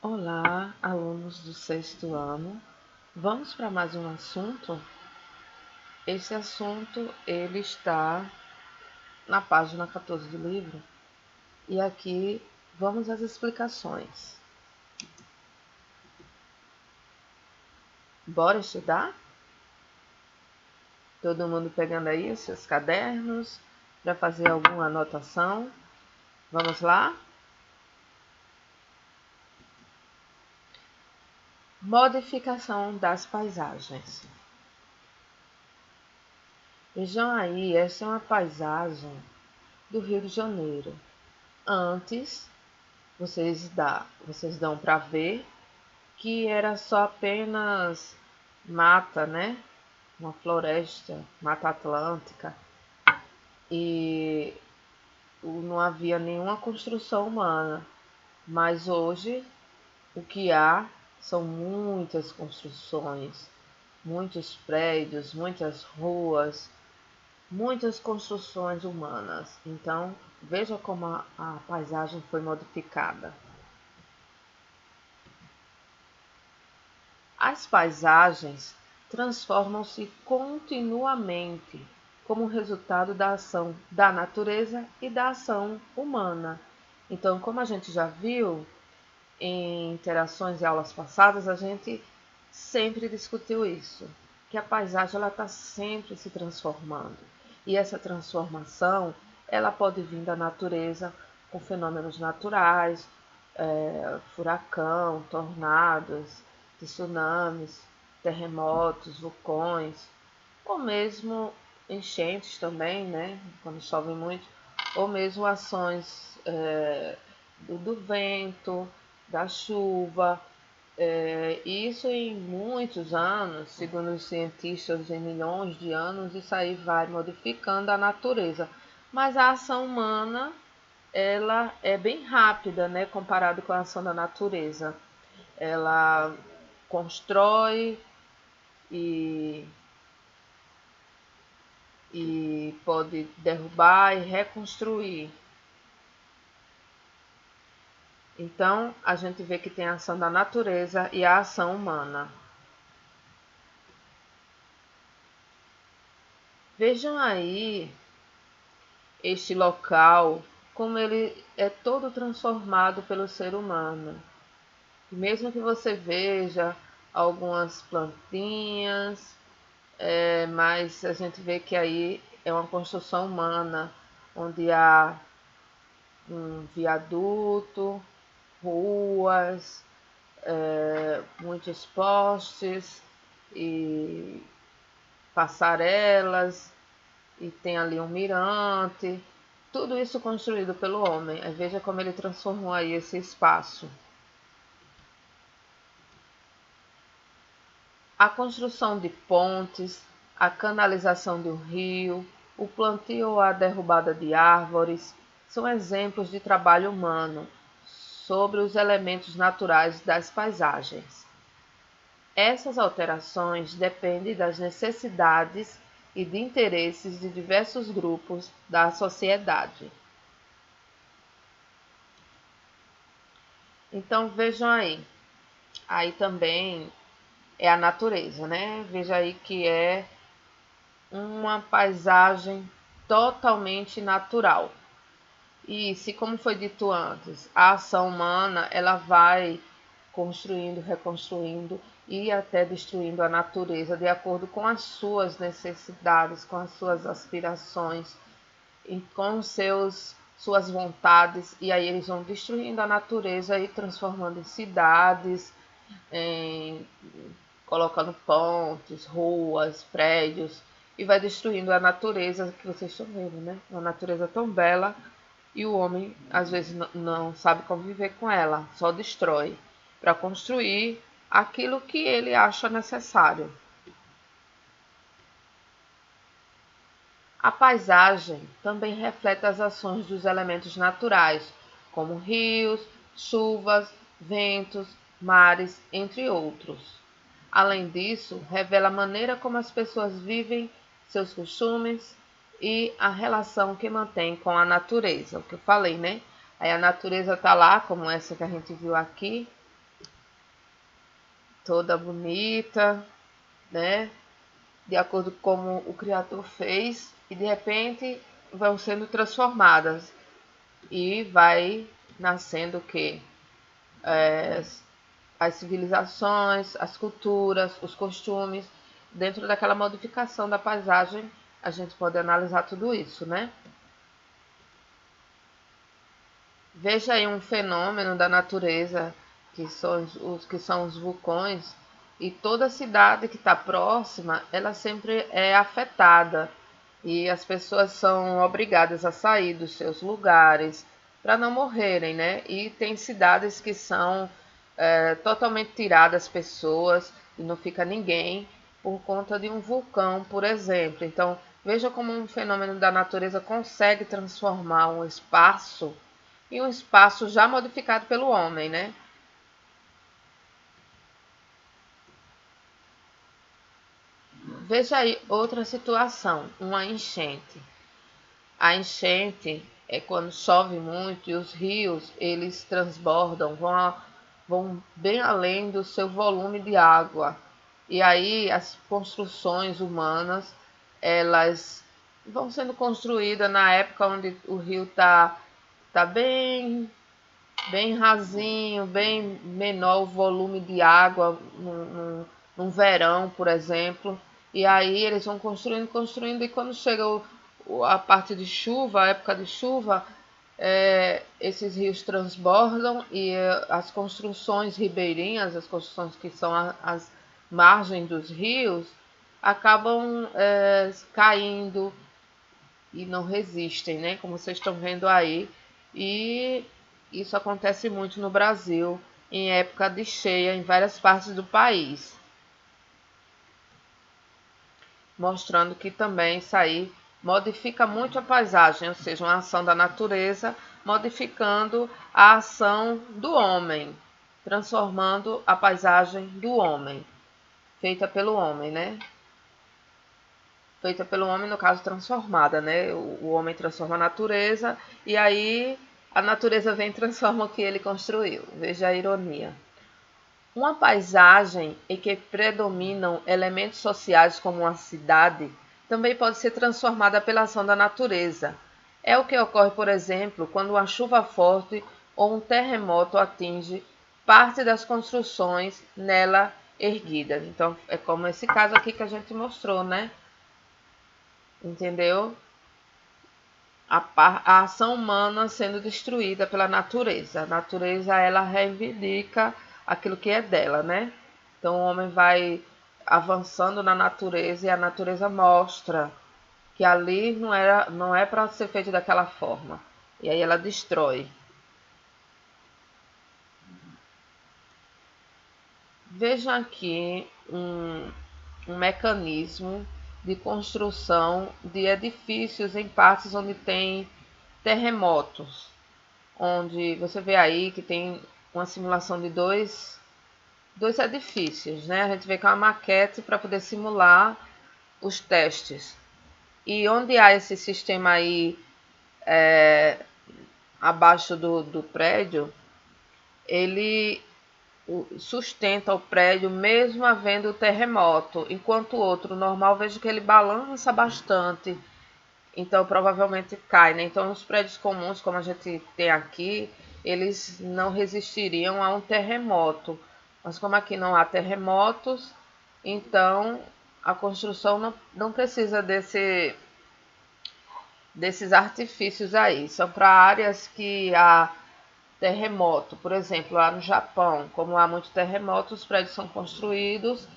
Olá, alunos do sexto ano. Vamos para mais um assunto? Esse assunto ele está na página 14 do livro e aqui vamos às explicações. Bora estudar? Todo mundo pegando aí os seus cadernos para fazer alguma anotação? Vamos lá? Modificação das paisagens. Vejam aí, essa é uma paisagem do Rio de Janeiro. Antes, vocês dão para ver que era só apenas mata, né? Uma floresta, Mata Atlântica, e não havia nenhuma construção humana. Mas hoje o que há são muitas construções, muitos prédios, muitas ruas, muitas construções humanas. Então, veja como a paisagem foi modificada. As paisagens transformam-se continuamente como resultado da ação da natureza e da ação humana. Então, como a gente já viu em interações e aulas passadas, a gente sempre discutiu isso, que a paisagem está sempre se transformando. E essa transformação ela pode vir da natureza com fenômenos naturais, furacão, tornados, tsunamis, terremotos, vulcões, ou mesmo enchentes também, né? Quando chove muito, ou mesmo ações do vento, da chuva. Isso em muitos anos, segundo os cientistas, em milhões de anos, isso aí vai modificando a natureza. Mas a ação humana ela é bem rápida, né, comparado com a ação da natureza. Ela constrói e pode derrubar e reconstruir. Então, a gente vê que tem a ação da natureza e a ação humana. Vejam aí este local, como ele é todo transformado pelo ser humano. Mesmo que você veja algumas plantinhas, mas a gente vê que aí é uma construção humana, onde há um viaduto, ruas, muitos postes e passarelas, e tem ali um mirante, tudo isso construído pelo homem. Aí veja como ele transformou aí esse espaço. A construção de pontes, a canalização do rio, o plantio ou a derrubada de árvores são exemplos de trabalho humano sobre os elementos naturais das paisagens. Essas alterações dependem das necessidades e de interesses de diversos grupos da sociedade. Então vejam aí também é a natureza, né? Veja aí que é uma paisagem totalmente natural. E se, como foi dito antes, a ação humana ela vai construindo, reconstruindo e até destruindo a natureza de acordo com as suas necessidades, com as suas aspirações, com suas vontades, e aí eles vão destruindo a natureza e transformando em cidades, em, colocando pontes, ruas, prédios, e vai destruindo a natureza que vocês estão vendo, né? Uma natureza tão bela, e o homem às vezes não sabe conviver com ela, só destrói para construir aquilo que ele acha necessário. A paisagem também reflete as ações dos elementos naturais, como rios, chuvas, ventos, mares, entre outros. Além disso, revela a maneira como as pessoas vivem, seus costumes e a relação que mantém com a natureza. O que eu falei, né? Aí a natureza está lá, como essa que a gente viu aqui, toda bonita, né? De acordo com como o Criador fez, e de repente vão sendo transformadas e vai nascendo o quê? As civilizações, as culturas, os costumes. Dentro daquela modificação da paisagem, a gente pode analisar tudo isso, né? Veja aí um fenômeno da natureza, que são os vulcões, e toda cidade que está próxima, ela sempre é afetada, e as pessoas são obrigadas a sair dos seus lugares para não morrerem, né? E tem cidades que são totalmente tiradas pessoas e não fica ninguém por conta de um vulcão, por exemplo. Então, veja como um fenômeno da natureza consegue transformar um espaço em um espaço já modificado pelo homem, né? Veja aí outra situação, uma enchente. A enchente é quando chove muito e os rios, eles transbordam, vão bem além do seu volume de água. E aí as construções humanas, elas vão sendo construídas na época onde o rio tá bem rasinho, bem menor o volume de água num verão, por exemplo. E aí eles vão construindo, e quando chega a parte de chuva, a época de chuva, esses rios transbordam e as construções ribeirinhas, as construções que são as margens dos rios, acabam caindo e não resistem, né? Como vocês estão vendo aí. E isso acontece muito no Brasil, em época de cheia, em várias partes do país, mostrando que também isso aí modifica muito a paisagem, ou seja, uma ação da natureza modificando a ação do homem, transformando a paisagem do homem, feita pelo homem, né? Feita pelo homem, no caso, transformada, né? O homem transforma a natureza e aí a natureza vem e transforma o que ele construiu. Veja a ironia. Uma paisagem em que predominam elementos sociais como uma cidade também pode ser transformada pela ação da natureza. É o que ocorre, por exemplo, quando uma chuva forte ou um terremoto atinge parte das construções nela erguidas. Então, é como esse caso aqui que a gente mostrou, né? Entendeu? A ação humana sendo destruída pela natureza. A natureza, ela reivindica aquilo que é dela, né? Então o homem vai avançando na natureza e a natureza mostra que ali não é para ser feito daquela forma. E aí ela destrói. Veja aqui um mecanismo de construção de edifícios em partes onde tem terremotos, onde você vê aí que tem uma simulação de dois edifícios, né? A gente vê que é uma maquete para poder simular os testes. E onde há esse sistema aí abaixo do prédio, ele sustenta o prédio mesmo havendo terremoto, enquanto o outro normal, vejo que ele balança bastante, então provavelmente cai, né? Então os prédios comuns, como a gente tem aqui, eles não resistiriam a um terremoto, mas como aqui não há terremotos, então a construção não precisa desses artifícios aí, são para áreas que há terremoto, por exemplo, lá no Japão, como há muito terremoto, os prédios são construídos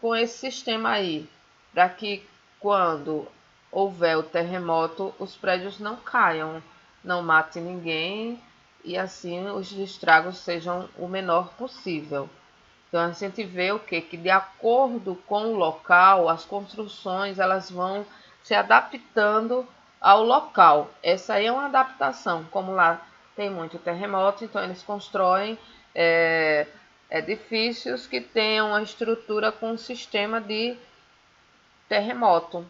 com esse sistema aí, para que quando houver o terremoto, os prédios não caiam, não matem ninguém e assim os estragos sejam o menor possível. Então a gente vê o que? Que de acordo com o local, as construções elas vão se adaptando ao local. Essa aí é uma adaptação, como lá tem muito terremoto, então eles constroem edifícios que tenham uma estrutura com um sistema de terremoto.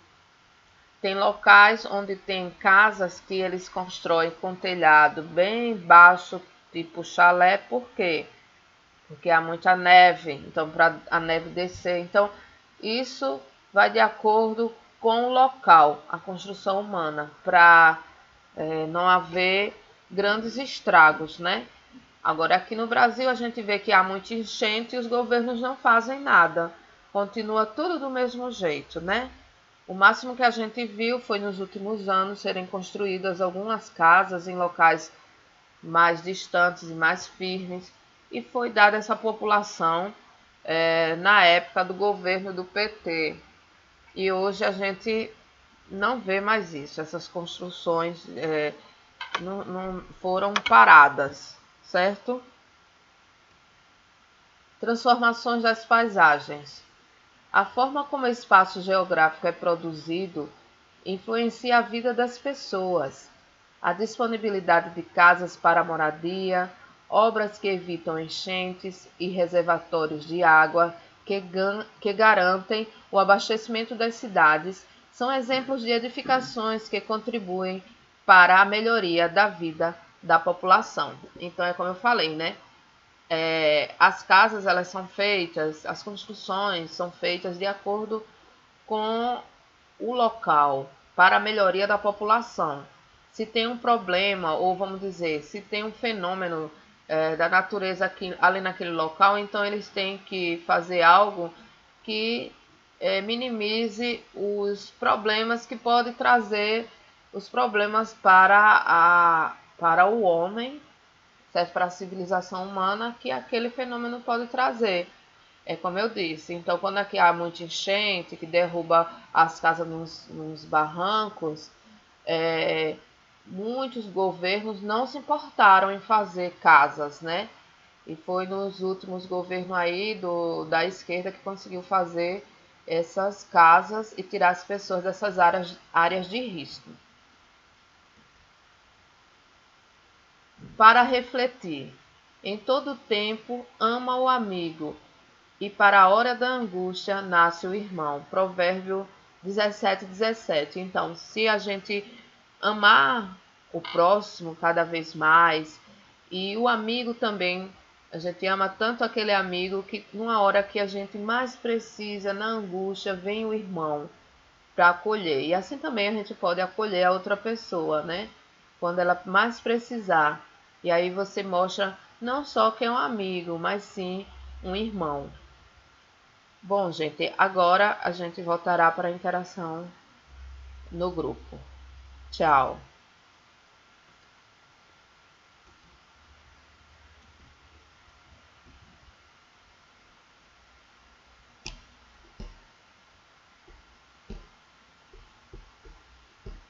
Tem locais onde tem casas que eles constroem com telhado bem baixo, tipo chalé, por quê? porque há muita neve, então para a neve descer. Então, isso vai de acordo com o local, a construção humana, para não haver grandes estragos, né? Agora, aqui no Brasil, a gente vê que há muita enchente e os governos não fazem nada. Continua tudo do mesmo jeito, né? O máximo que a gente viu foi nos últimos anos serem construídas algumas casas em locais mais distantes e mais firmes, e foi dada essa população na época do governo do PT. E hoje a gente não vê mais isso, essas construções não foram paradas, certo? Transformações das paisagens. A forma como o espaço geográfico é produzido influencia a vida das pessoas. A disponibilidade de casas para moradia, obras que evitam enchentes e reservatórios de água que garantem o abastecimento das cidades são exemplos de edificações que contribuem para a melhoria da vida da população. Então, é como eu falei, né? As casas elas são feitas, as construções são feitas de acordo com o local para a melhoria da população. Se tem um problema, ou vamos dizer, se tem um fenômeno da natureza aqui, ali naquele local, então eles têm que fazer algo que minimize os problemas que pode trazer os problemas para o homem, certo? Para a civilização humana, que aquele fenômeno pode trazer. É como eu disse, então quando aqui há muita enchente, que derruba as casas nos barrancos, muitos governos não se importaram em fazer casas, né? E foi nos últimos governos aí da esquerda que conseguiu fazer essas casas e tirar as pessoas dessas áreas de risco. Para refletir, em todo tempo ama o amigo, e para a hora da angústia nasce o irmão. Provérbio 17:17. Então, se a gente amar o próximo cada vez mais, e o amigo também, a gente ama tanto aquele amigo que numa hora que a gente mais precisa, na angústia, vem o irmão para acolher. E assim também a gente pode acolher a outra pessoa, né? Quando ela mais precisar. E aí você mostra não só que é um amigo, mas sim um irmão. Bom, gente, agora a gente voltará para a interação no grupo. Tchau!